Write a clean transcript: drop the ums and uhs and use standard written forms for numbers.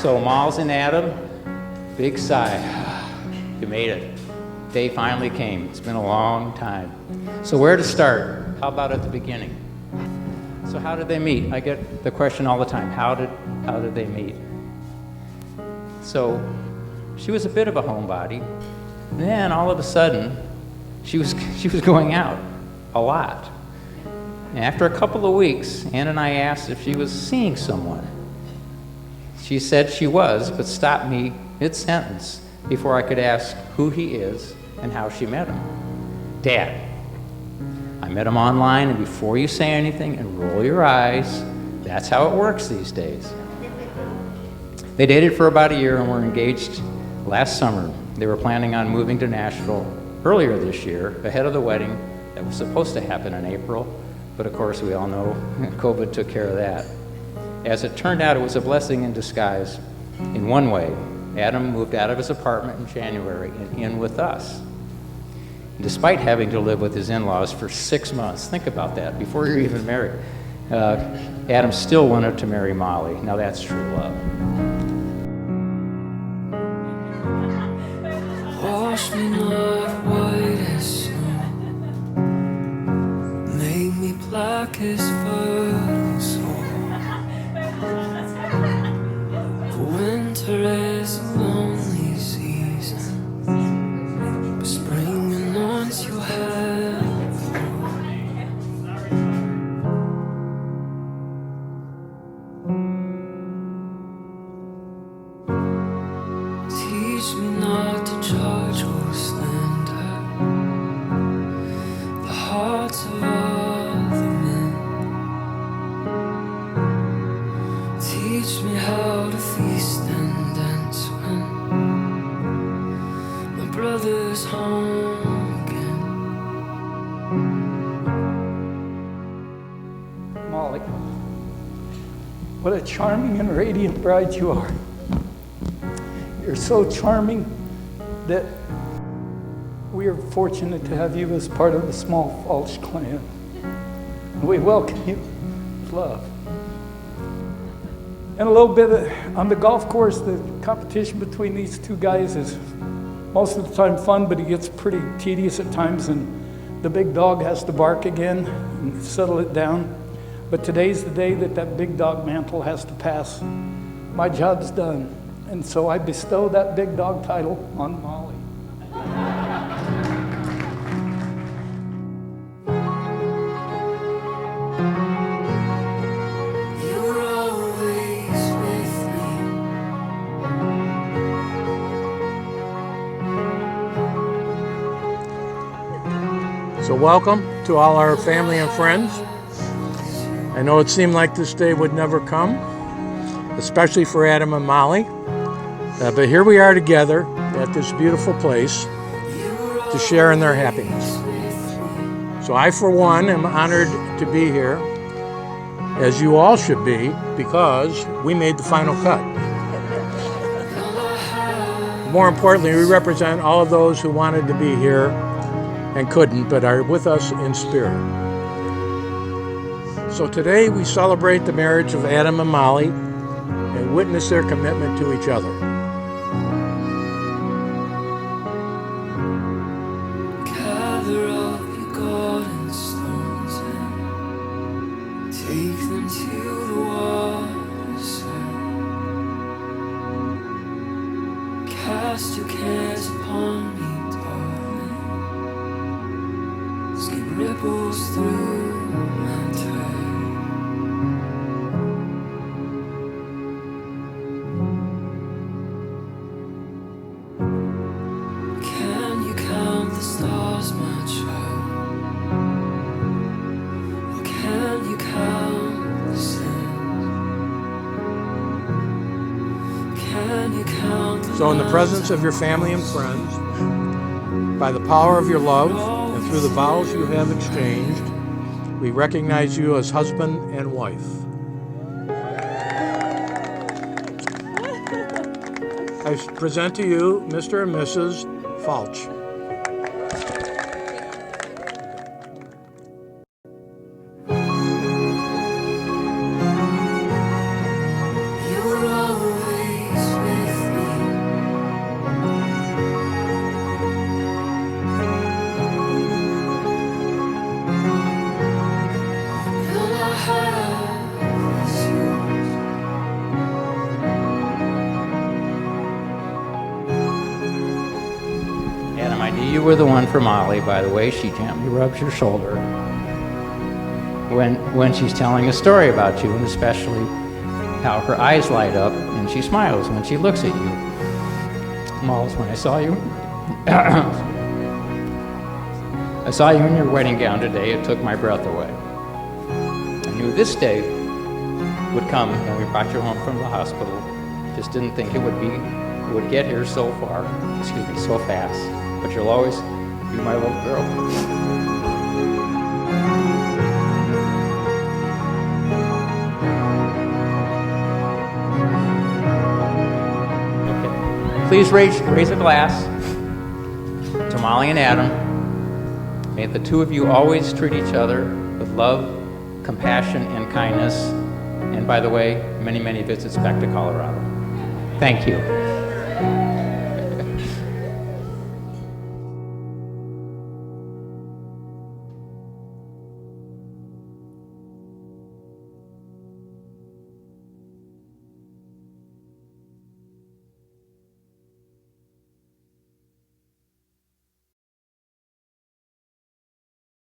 So Miles and Adam, big sigh. You made it. Day finally came. It's been a long time. So where to start? How about at the beginning? So how did they meet? I get the question all the time. How did they meet? So she was a bit of a homebody. Then all of a sudden, she was going out a lot. And after a couple of weeks, Ann and I asked if she was seeing someone. She said she was, but stopped me mid-sentence before I could ask who he is and how she met him. Dad, I met him online, and before you say anything and roll your eyes, that's how it works these days. They dated for about a year and were engaged last summer. They were planning on moving to Nashville earlier this year, ahead of the wedding that was supposed to happen in April, but of course we all know COVID took care of that. As it turned out, it was a blessing in disguise. In one way, Adam moved out of his apartment in January and in with us. Despite having to live with his in-laws for 6 months, think about that, before you're even married, Adam still wanted to marry Molly. Now that's true love. Wash me not white as snow, make me black as fur snow. Winter is a lonely season, but spring anoints your head. Teach me not to judge or slander the hearts of other men. Teach me how to feast and dance when my brother's home again. Molly, what a charming and radiant bride you are. You're so charming that we are fortunate to have you as part of the small Falch clan. We welcome you with love. And a little bit on the golf course, the competition between these two guys is most of the time fun, but it gets pretty tedious at times, and the big dog has to bark again and settle it down. But today's the day that big dog mantle has to pass. My job's done. And so I bestow that big dog title on Molly. You're always with me. So welcome to all our family and friends. I know it seemed like this day would never come, especially for Adam and Molly. But here we are together at this beautiful place to share in their happiness. So I, for one, am honored to be here, as you all should be, because we made the final cut. More importantly, we represent all of those who wanted to be here and couldn't, but are with us in spirit. So today we celebrate the marriage of Adam and Molly and witness their commitment to each other. Gather up your golden stones and take them to the waterside. Cast your cares upon me, darling. Skip ripples through my tide. Can you count the stars, my child? Or can you count the sands? Can you count the So in the presence of your family and friends, by the power of your love and through the vows you have exchanged, we recognize you as husband and wife. I present to you Mr. and Mrs. Falch. You're always you were the one for Molly, by the way. She gently rubs your shoulder when she's telling a story about you, and especially how her eyes light up and she smiles when she looks at you. Molls, when I saw you, I saw you in your wedding gown today. It took my breath away. I knew this day would come when we brought you home from the hospital. Just didn't think it would get here so far, so fast. But you'll always be my little girl. Okay. Please raise a glass to Molly and Adam. May the two of you always treat each other with love, compassion, and kindness. And by the way, many, many visits back to Colorado. Thank you.